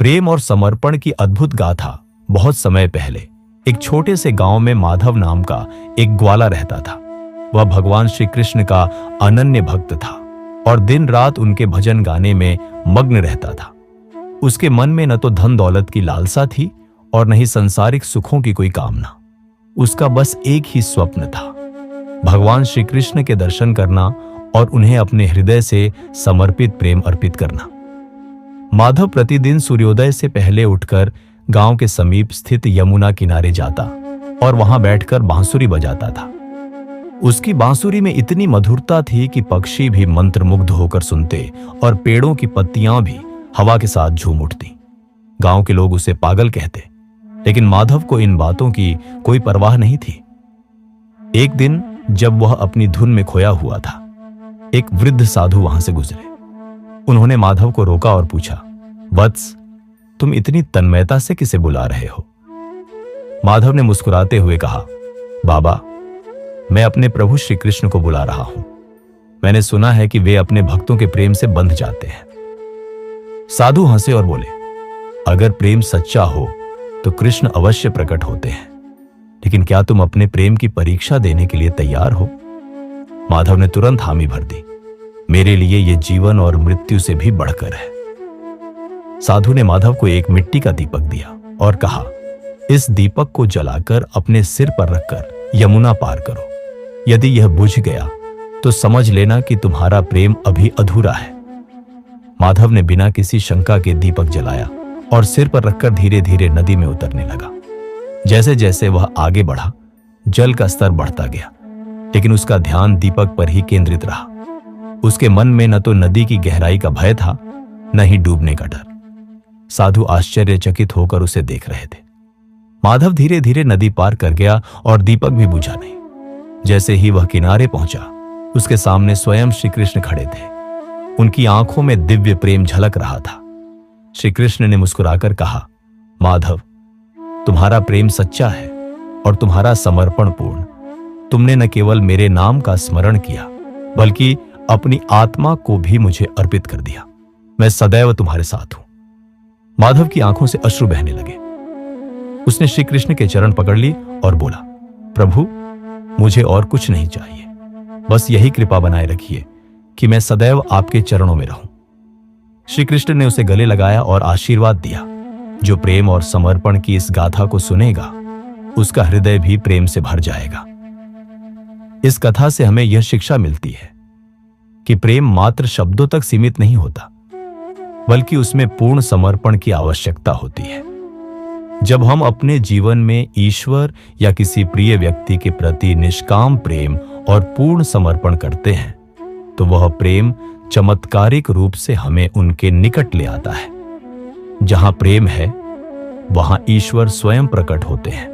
प्रेम और समर्पण की अद्भुत गाथा। बहुत समय पहले एक छोटे से गांव में माधव नाम का एक ग्वाला रहता था। वह भगवान श्री कृष्ण का अनन्य भक्त था और दिन रात उनके भजन गाने में मग्न रहता था। उसके मन में न तो धन दौलत की लालसा थी और न ही सांसारिक सुखों की कोई कामना। उसका बस एक ही स्वप्न था, भगवान श्री कृष्ण के दर्शन करना और उन्हें अपने हृदय से समर्पित प्रेम अर्पित करना। माधव प्रतिदिन सूर्योदय से पहले उठकर गांव के समीप स्थित यमुना किनारे जाता और वहां बैठकर बांसुरी बजाता था। उसकी बांसुरी में इतनी मधुरता थी कि पक्षी भी मंत्रमुग्ध होकर सुनते और पेड़ों की पत्तियां भी हवा के साथ झूम उठती। गांव के लोग उसे पागल कहते, लेकिन माधव को इन बातों की कोई परवाह नहीं थी। एक दिन जब वह अपनी धुन में खोया हुआ था, एक वृद्ध साधु वहां से गुजरे। उन्होंने माधव को रोका और पूछा, वत्स, तुम इतनी तन्मयता से किसे बुला रहे हो? माधव ने मुस्कुराते हुए कहा, बाबा, मैं अपने प्रभु श्री कृष्ण को बुला रहा हूं। मैंने सुना है कि वे अपने भक्तों के प्रेम से बंध जाते हैं। साधु हंसे और बोले, अगर प्रेम सच्चा हो तो कृष्ण अवश्य प्रकट होते हैं, लेकिन क्या तुम अपने प्रेम की परीक्षा देने के लिए तैयार हो? माधव ने तुरंत हामी भर दी, मेरे लिए यह जीवन और मृत्यु से भी बढ़कर है। साधु ने माधव को एक मिट्टी का दीपक दिया और कहा, इस दीपक को जलाकर अपने सिर पर रखकर यमुना पार करो। यदि यह बुझ गया तो समझ लेना कि तुम्हारा प्रेम अभी अधूरा है। माधव ने बिना किसी शंका के दीपक जलाया और सिर पर रखकर धीरे धीरे नदी में उतरने लगा। जैसे जैसे वह आगे बढ़ा, जल का स्तर बढ़ता गया, लेकिन उसका ध्यान दीपक पर ही केंद्रित रहा। उसके मन में न तो नदी की गहराई का भय था, न ही डूबने का डर। साधु आश्चर्यचकित होकर उसे देख रहे थे। माधव धीरे धीरे नदी पार कर गया और दीपक भी बुझा नहीं। जैसे ही वह किनारे पहुंचा, उसके सामने स्वयं श्री कृष्ण खड़े थे। उनकी आंखों में दिव्य प्रेम झलक रहा था। श्री कृष्ण ने मुस्कुराकर कहा, माधव, तुम्हारा प्रेम सच्चा है और तुम्हारा समर्पण पूर्ण। तुमने न केवल मेरे नाम का स्मरण किया, बल्कि अपनी आत्मा को भी मुझे अर्पित कर दिया। मैं सदैव तुम्हारे साथ हूं। माधव की आंखों से अश्रु बहने लगे। उसने श्री कृष्ण के चरण पकड़ ली और बोला, प्रभु, मुझे और कुछ नहीं चाहिए, बस यही कृपा बनाए रखिए कि मैं सदैव आपके चरणों में रहूं। श्री कृष्ण ने उसे गले लगाया और आशीर्वाद दिया। जो प्रेम और समर्पण की इस गाथा को सुनेगा, उसका हृदय भी प्रेम से भर जाएगा। इस कथा से हमें यह शिक्षा मिलती है कि प्रेम मात्र शब्दों तक सीमित नहीं होता, बल्कि उसमें पूर्ण समर्पण की आवश्यकता होती है। जब हम अपने जीवन में ईश्वर या किसी प्रिय व्यक्ति के प्रति निष्काम प्रेम और पूर्ण समर्पण करते हैं, तो वह प्रेम चमत्कारिक रूप से हमें उनके निकट ले आता है। जहां प्रेम है, वहां ईश्वर स्वयं प्रकट होते हैं।